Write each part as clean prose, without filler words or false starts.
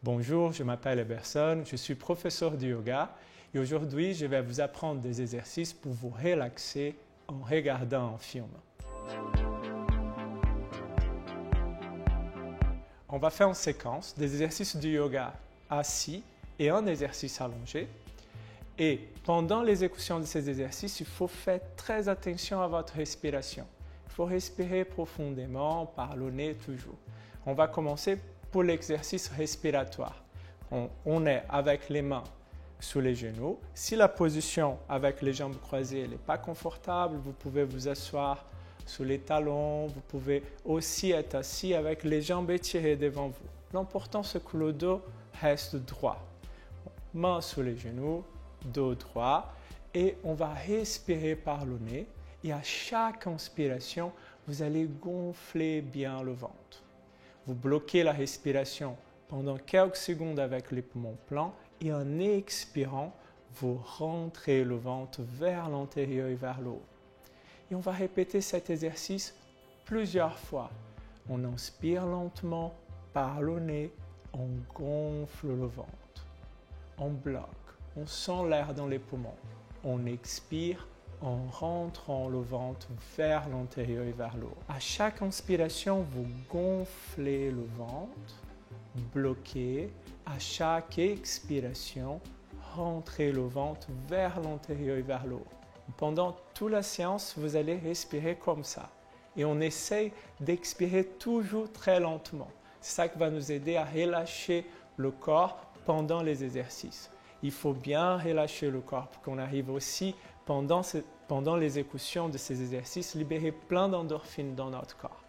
Bonjour, je m'appelle Eberson, je suis professeur de yoga et aujourd'hui je vais vous apprendre des exercices pour vous relaxer en regardant un film. On va faire en séquence des exercices de yoga assis et un exercice allongé. Et pendant l'exécution de ces exercices, il faut faire très attention à votre respiration. Il faut respirer profondément par le nez toujours. On va commencer pour l'exercice respiratoire. On est avec les mains sous les genoux. Si la position avec les jambes croisées n'est pas confortable, vous pouvez vous asseoir sous les talons. Vous pouvez aussi être assis avec les jambes étirées devant vous. L'important, c'est que le dos reste droit. Mains sous les genoux, dos droit. Et on va respirer par le nez. Et à chaque inspiration, vous allez gonfler bien le ventre. Vous bloquez la respiration pendant quelques secondes avec les poumons pleins et en expirant, vous rentrez le ventre vers l'intérieur et vers le haut. Et on va répéter cet exercice plusieurs fois. On inspire lentement par le nez, on gonfle le ventre, on bloque, on sent l'air dans les poumons, on expire en rentrant le ventre vers l'intérieur et vers le haut. À chaque inspiration, vous gonflez le ventre, bloquez. À chaque expiration, rentrez le ventre vers l'intérieur et vers le haut. Pendant toute la séance, vous allez respirer comme ça. Et on essaye d'expirer toujours très lentement. C'est ça qui va nous aider à relâcher le corps pendant les exercices. Il faut bien relâcher le corps pour qu'on arrive aussi, pendant l'exécution de ces exercices, libérer plein d'endorphines dans notre corps.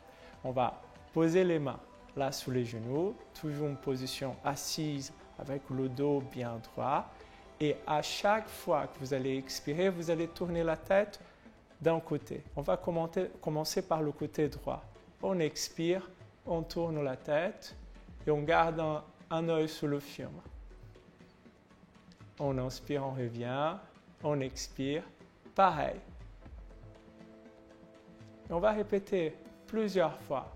On va poser les mains là sous les genoux, toujours une position assise avec le dos bien droit. Et à chaque fois que vous allez expirer, vous allez tourner la tête d'un côté. On va commencer par le côté droit. On expire, on tourne la tête et on garde un œil sur le film. On inspire, on revient, on expire, pareil. Et on va répéter plusieurs fois.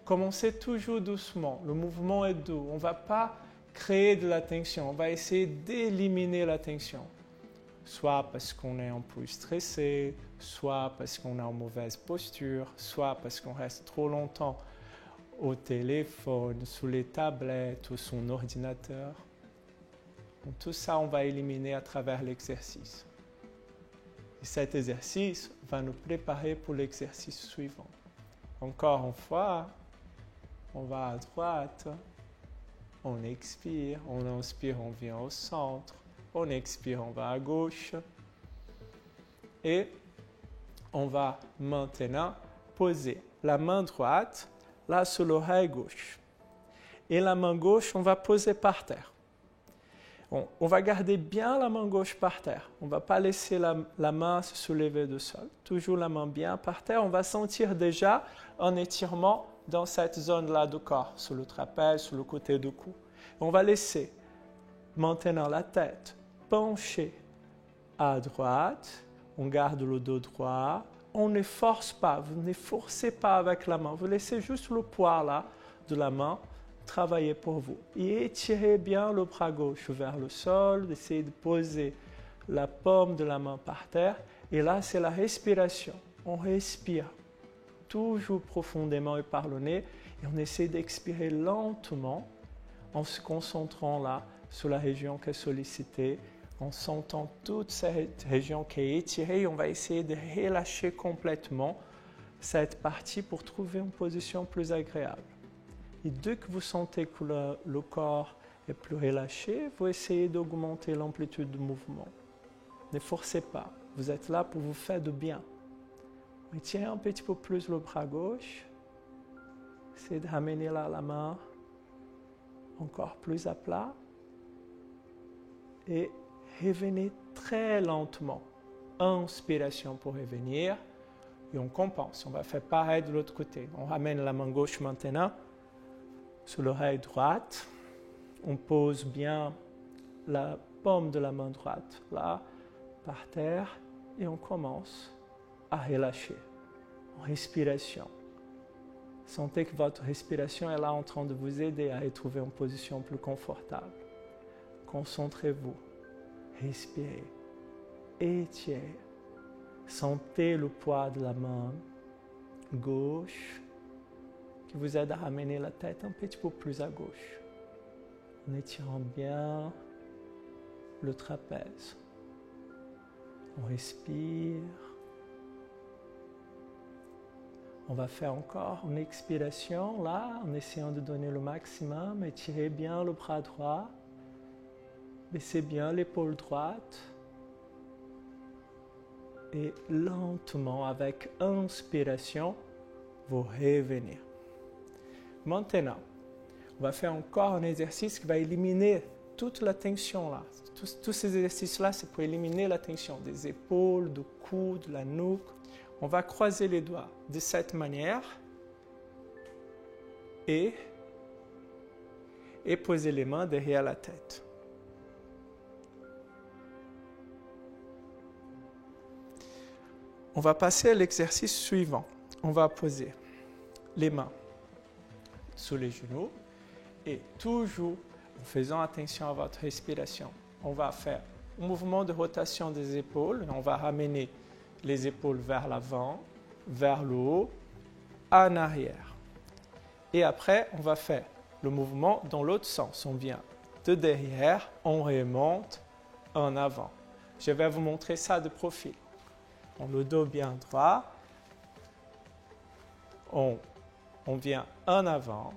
Commencez toujours doucement, le mouvement est doux. On ne va pas créer de la tension, on va essayer d'éliminer la tension. Soit parce qu'on est un peu stressé, soit parce qu'on est en mauvaise posture, soit parce qu'on reste trop longtemps au téléphone, sous les tablettes ou sur l'ordinateur. Donc, tout ça, on va éliminer à travers l'exercice. Et cet exercice va nous préparer pour l'exercice suivant. Encore une fois, on va à droite, on expire, on inspire, on vient au centre, on expire, on va à gauche. Et on va maintenant poser la main droite là sur l'oreille gauche. Et la main gauche, on va poser par terre. On va garder bien la main gauche par terre. On ne va pas laisser la main se soulever du sol. Toujours la main bien par terre. On va sentir déjà un étirement dans cette zone-là du corps, sur le trapèze, sur le côté du cou. On va laisser maintenant la tête penchée à droite. On garde le dos droit. On ne force pas, vous ne forcez pas avec la main. Vous laissez juste le poids là de la main travailler pour vous. Et étirez bien le bras gauche vers le sol. Essayez de poser la paume de la main par terre. Et là, c'est la respiration. On respire toujours profondément et par le nez. Et on essaie d'expirer lentement en se concentrant là sur la région qui est sollicitée, en sentant toute cette région qui est étirée. On va essayer de relâcher complètement cette partie pour trouver une position plus agréable. Et dès que vous sentez que le corps est plus relâché, vous essayez d'augmenter l'amplitude du mouvement. Ne forcez pas, vous êtes là pour vous faire du bien. Étirez un petit peu plus le bras gauche. Essayez de ramener là la main encore plus à plat. Et revenez très lentement. Inspiration pour revenir. Et on compense. On va faire pareil de l'autre côté. On ramène la main gauche maintenant sur l'oreille droite. On pose bien la paume de la main droite là, par terre. Et on commence à relâcher. En respiration. Sentez que votre respiration est là en train de vous aider à retrouver une position plus confortable. Concentrez-vous, respirez, étirez. Sentez le poids de la main gauche qui vous aide à ramener la tête un petit peu plus à gauche. En étirant bien le trapèze. On respire. On va faire encore une expiration là, en essayant de donner le maximum. Étirez bien le bras droit. Baissez bien l'épaule droite. Et lentement, avec inspiration, vous revenez. Maintenant, on va faire encore un exercice qui va éliminer toute la tension là. Tous ces exercices-là, c'est pour éliminer la tension des épaules, du cou, de la nuque. On va croiser les doigts de cette manière et poser les mains derrière la tête. On va passer à l'exercice suivant. On va poser les mains sous les genoux et toujours en faisant attention à votre respiration. On va faire un mouvement de rotation des épaules. On va ramener les épaules vers l'avant, vers le haut, en arrière. Et après, on va faire le mouvement dans l'autre sens. On vient de derrière, on remonte en avant. Je vais vous montrer ça de profil. On le dos bien droit. On vient en avant.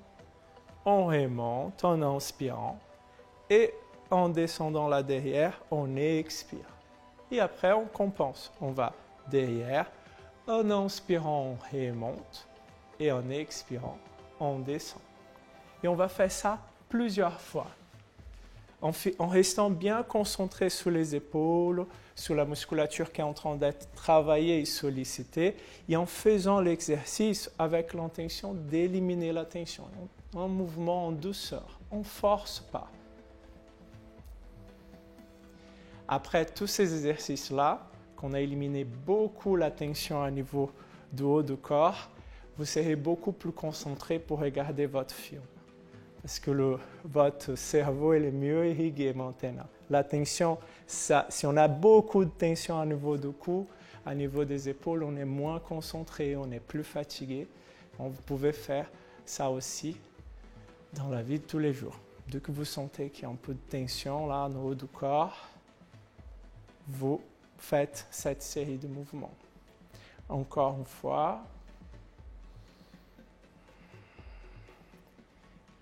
On remonte en inspirant. Et en descendant là derrière, on expire. Et après, on compense. On va derrière. En inspirant, on remonte. Et en expirant, on descend. Et on va faire ça plusieurs fois. En restant bien concentré sur les épaules, sur la musculature qui est en train d'être travaillée et sollicitée, et en faisant l'exercice avec l'intention d'éliminer la tension. Un mouvement en douceur, on ne force pas. Après tous ces exercices-là, qu'on a éliminé beaucoup la tension au niveau du haut du corps, vous serez beaucoup plus concentré pour regarder votre film. Parce que votre cerveau est mieux irrigué maintenant. La tension, si on a beaucoup de tension au niveau du cou, au niveau des épaules, on est moins concentré, on est plus fatigué. Donc, vous pouvez faire ça aussi dans la vie de tous les jours. Dès que vous sentez qu'il y a un peu de tension là au haut du corps, vous faites cette série de mouvements. Encore une fois.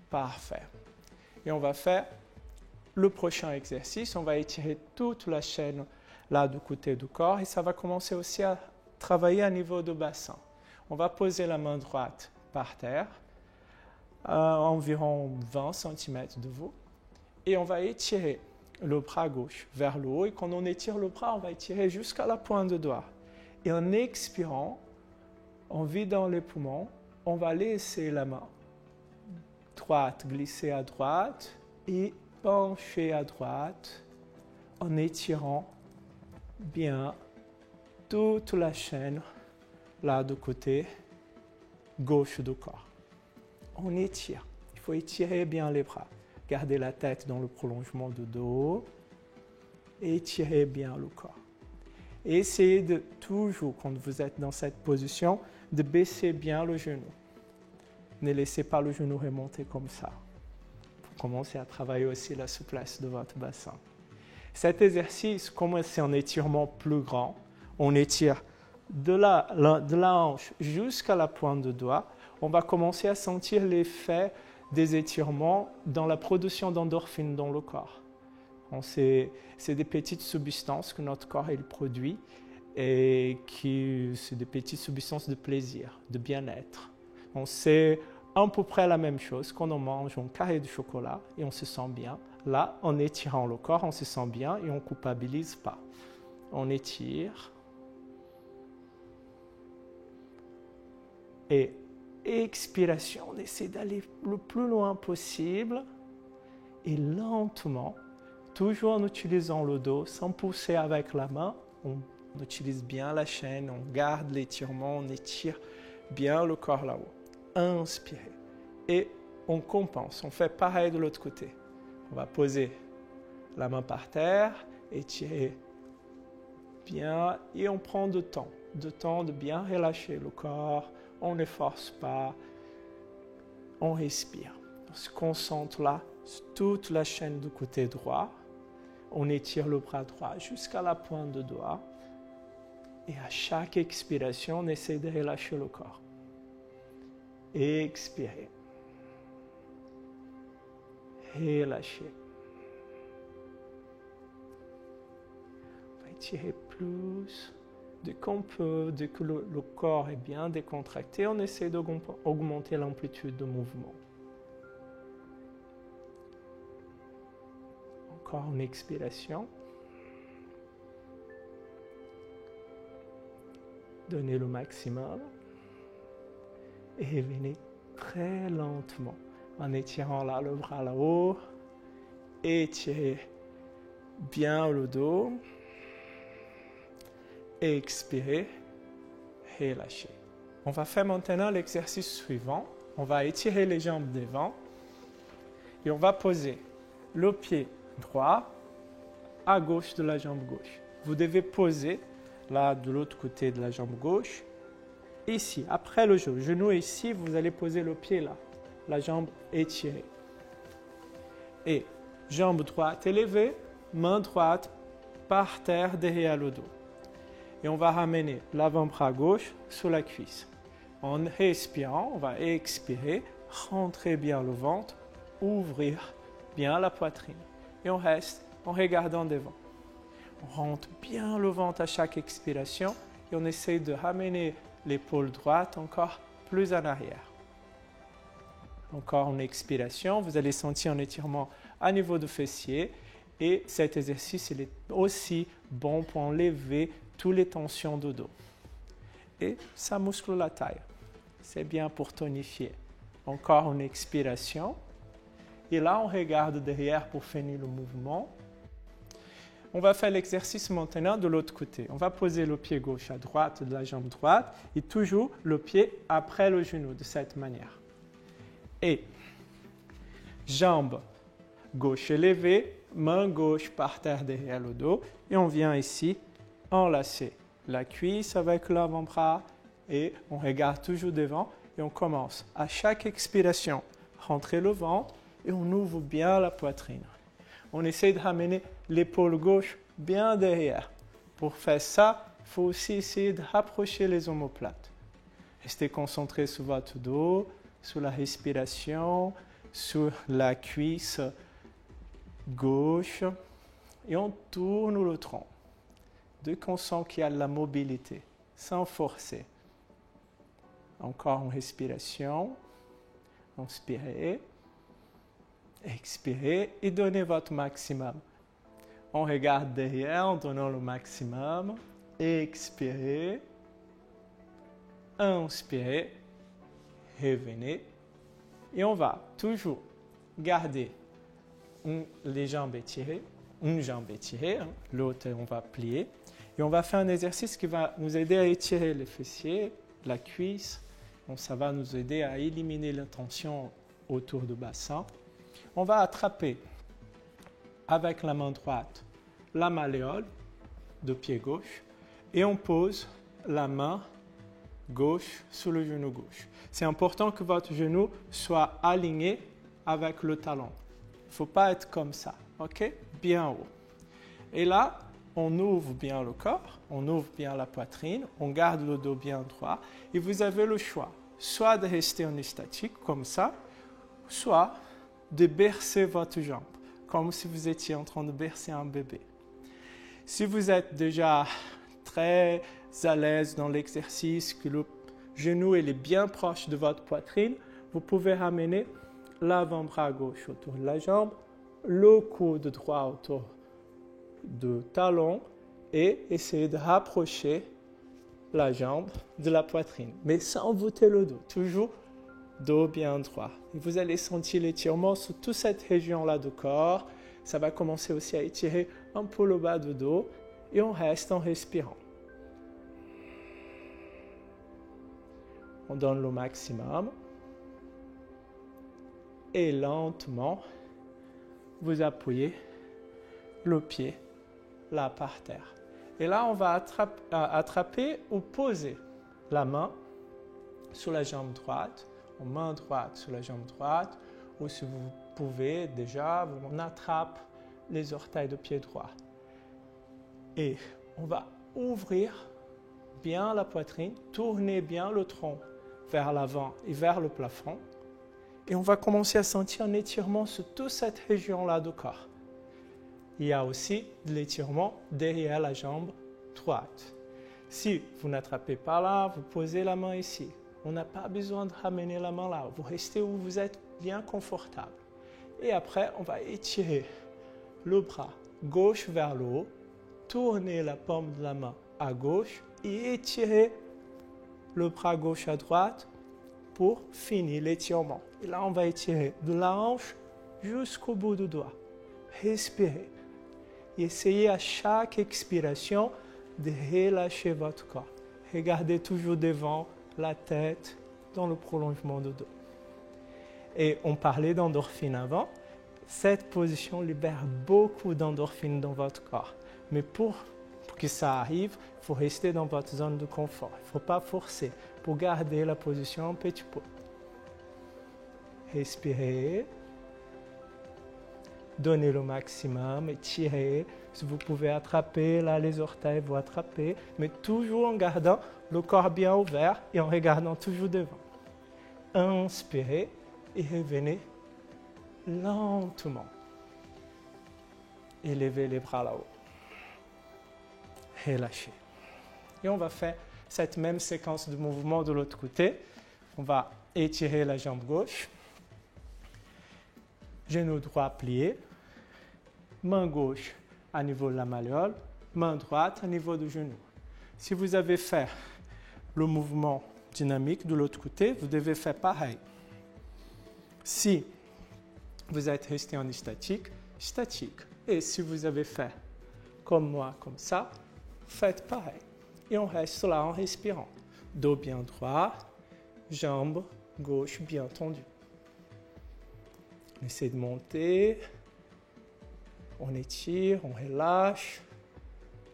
Parfait. Et on va faire le prochain exercice. On va étirer toute la chaîne là du côté du corps et ça va commencer aussi à travailler à niveau du bassin. On va poser la main droite par terre, à environ 20 cm de vous, et on va étirer le bras gauche vers le haut. Et quand on étire le bras, on va étirer jusqu'à la pointe de doigt. Et en expirant, en vidant les poumons, on va laisser la main droite glisser à droite et pencher à droite en étirant bien toute la chaîne là du côté gauche du corps. On étire. Il faut étirer bien les bras. Gardez la tête dans le prolongement du dos et étirez bien le corps. Et essayez de toujours, quand vous êtes dans cette position, de baisser bien le genou. Ne laissez pas le genou remonter comme ça. Pour commencer à travailler aussi la souplesse de votre bassin. Cet exercice, comme c'est un étirement plus grand, on étire de la hanche jusqu'à la pointe de doigt. On va commencer à sentir l'effet des étirements dans la production d'endorphines dans le corps. C'est des petites substances que notre corps il produit et c'est des petites substances de plaisir, de bien-être. C'est à peu près la même chose quand on mange un carré de chocolat et on se sent bien. Là, en étirant le corps, on se sent bien et on ne culpabilise pas. On étire. Et expiration, on essaie d'aller le plus loin possible. Et lentement, toujours en utilisant le dos, sans pousser avec la main, on utilise bien la chaîne, on garde l'étirement, on étire bien le corps là-haut. inspirez. Et on compense, on fait pareil de l'autre côté. On va poser la main par terre, étirer bien et on prend de temps de bien relâcher le corps, on ne force pas, on respire. On se concentre là sur toute la chaîne du côté droit, on étire le bras droit jusqu'à la pointe de doigt et à chaque expiration, on essaie de relâcher le corps. Expirez. Relâchez. On va étirer plus. Dès qu'on peut, dès que le corps est bien décontracté, on essaie d'augmenter l'amplitude de mouvement. Encore une expiration. Donnez le maximum. Et revenez très lentement en étirant là le bras là-haut. Étirez bien le dos. Expirez, relâchez. On va faire maintenant l'exercice suivant. On va étirer les jambes devant et on va poser le pied droit à gauche de la jambe gauche. Vous devez poser là de l'autre côté de la jambe gauche. Ici, après le genou ici, vous allez poser le pied là, la jambe étirée. Et jambe droite élevée, main droite par terre derrière le dos. Et on va ramener l'avant-bras gauche sur la cuisse. En respirant, on va expirer, rentrer bien le ventre, ouvrir bien la poitrine. Et on reste en regardant devant. On rentre bien le ventre à chaque expiration et on essaie de ramener l'épaule droite encore plus en arrière. Encore une expiration, vous allez sentir un étirement à niveau du fessier et cet exercice il est aussi bon pour enlever toutes les tensions du dos. Et ça muscle la taille. C'est bien pour tonifier. Encore une expiration. Et là, on regarde derrière pour finir le mouvement. On va faire l'exercice maintenant de l'autre côté. On va poser le pied gauche à droite de la jambe droite et toujours le pied après le genou de cette manière. Et jambe gauche élevée, main gauche par terre derrière le dos. Et on vient ici enlacer la cuisse avec l'avant-bras et on regarde toujours devant et on commence à chaque expiration, rentrer le ventre et on ouvre bien la poitrine. On essaie de ramener l'épaule gauche bien derrière. Pour faire ça, il faut aussi essayer de rapprocher les omoplates. Restez concentré sur votre dos, sur la respiration, sur la cuisse gauche et on tourne le tronc. Dès qu'on sent qu'il y a de la mobilité, sans forcer. Encore une respiration. Inspirez. Expirez et donnez votre maximum. On regarde derrière en donnant le maximum. Expirez. Inspirez. Revenez. Et on va toujours garder les jambes étirées. Une jambe étirée, l'autre on va plier. Et on va faire un exercice qui va nous aider à étirer les fessiers, la cuisse. Donc ça va nous aider à éliminer la tension autour du bassin. On va attraper avec la main droite la malléole de pied gauche et on pose la main gauche sur le genou gauche. C'est important que votre genou soit aligné avec le talon. Il ne faut pas être comme ça, ok? Bien haut. Et là, on ouvre bien le corps, on ouvre bien la poitrine, on garde le dos bien droit et vous avez le choix, soit de rester en statique comme ça, soit de bercer votre jambe, comme si vous étiez en train de bercer un bébé. Si vous êtes déjà très à l'aise dans l'exercice, que le genou est bien proche de votre poitrine, vous pouvez ramener l'avant-bras gauche autour de la jambe, le coude droit autour du talon et essayer de rapprocher la jambe de la poitrine, mais sans voûter le dos, toujours dos bien droit. Et vous allez sentir l'étirement sur toute cette région-là du corps. Ça va commencer aussi à étirer un peu le bas du dos et on reste en respirant. On donne le maximum. et lentement, vous appuyez le pied là par terre. Et là, on va attraper ou poser la main sur la jambe droite, en main droite sur la jambe droite, ou si vous pouvez déjà, on attrape les orteils de pied droit. Et on va ouvrir bien la poitrine, tourner bien le tronc vers l'avant et vers le plafond. Et on va commencer à sentir un étirement sur toute cette région-là du corps. Il y a aussi de l'étirement derrière la jambe droite. Si vous n'attrapez pas là, vous posez la main ici. On n'a pas besoin de ramener la main là. Vous restez où vous êtes bien confortable. Et après, on va étirer le bras gauche vers le haut, tourner la paume de la main à gauche et étirer le bras gauche à droite pour finir l'étirement. Et là, on va étirer de la hanche jusqu'au bout du doigt. Respirez. Et essayez à chaque expiration de relâcher votre corps. Regardez toujours devant la tête dans le prolongement du dos. Et on parlait d'endorphine avant. Cette position libère beaucoup d'endorphine dans votre corps. Mais pour que ça arrive, il faut rester dans votre zone de confort. Il ne faut pas forcer pour garder la position un petit peu. Respirez. Donnez le maximum, étirez. Si vous pouvez attraper là les orteils, vous attrapez. Mais toujours en gardant le corps bien ouvert et en regardant toujours devant. Inspirez et revenez lentement. Élevez les bras là-haut. Relâchez. Et on va faire cette même séquence de mouvements de l'autre côté. On va étirer la jambe gauche. Genou droit plié. Main gauche à niveau de la malléole. Main droite à niveau du genou. Si vous avez fait le mouvement dynamique de l'autre côté, vous devez faire pareil. Si vous êtes resté en statique, statique. Et si vous avez fait comme moi, comme ça, faites pareil. Et on reste là en respirant. Dos bien droit, jambe gauche bien tendue. On essaie de monter. On étire, on relâche.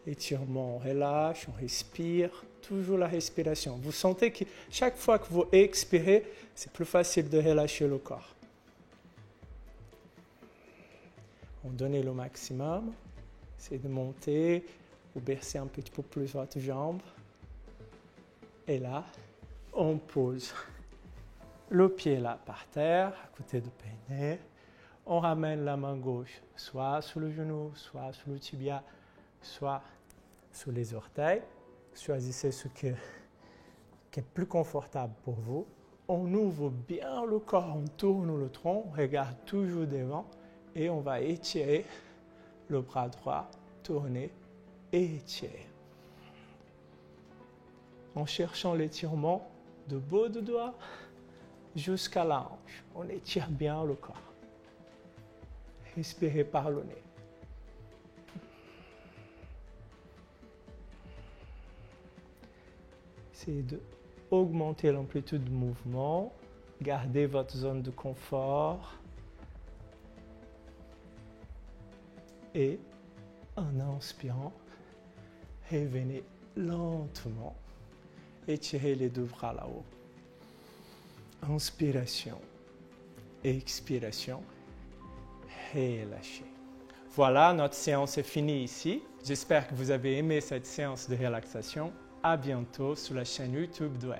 Étirement, on relâche, on respire. Toujours la respiration. Vous sentez que chaque fois que vous expirez, c'est plus facile de relâcher le corps. On donne le maximum. Essayez de monter. Vous baissez un petit peu plus votre jambe. Et là, on pose le pied là par terre, à côté du périnée. On ramène la main gauche, soit sur le genou, soit sur le tibia, soit sur les orteils. Choisissez ce qui est plus confortable pour vous. On ouvre bien le corps, on tourne le tronc, on regarde toujours devant et on va étirer le bras droit, tourner et étirer. En cherchant l'étirement de bout de doigt jusqu'à la hanche. On étire bien le corps. Respirez par le nez. Essayez d'augmenter l'amplitude du mouvement. Gardez votre zone de confort. Et en inspirant, revenez lentement. Étirez les deux bras là-haut. Inspiration. Expiration. Relâchez. Voilà, notre séance est finie ici. J'espère que vous avez aimé cette séance de relaxation. À bientôt sur la chaîne YouTube d'OL.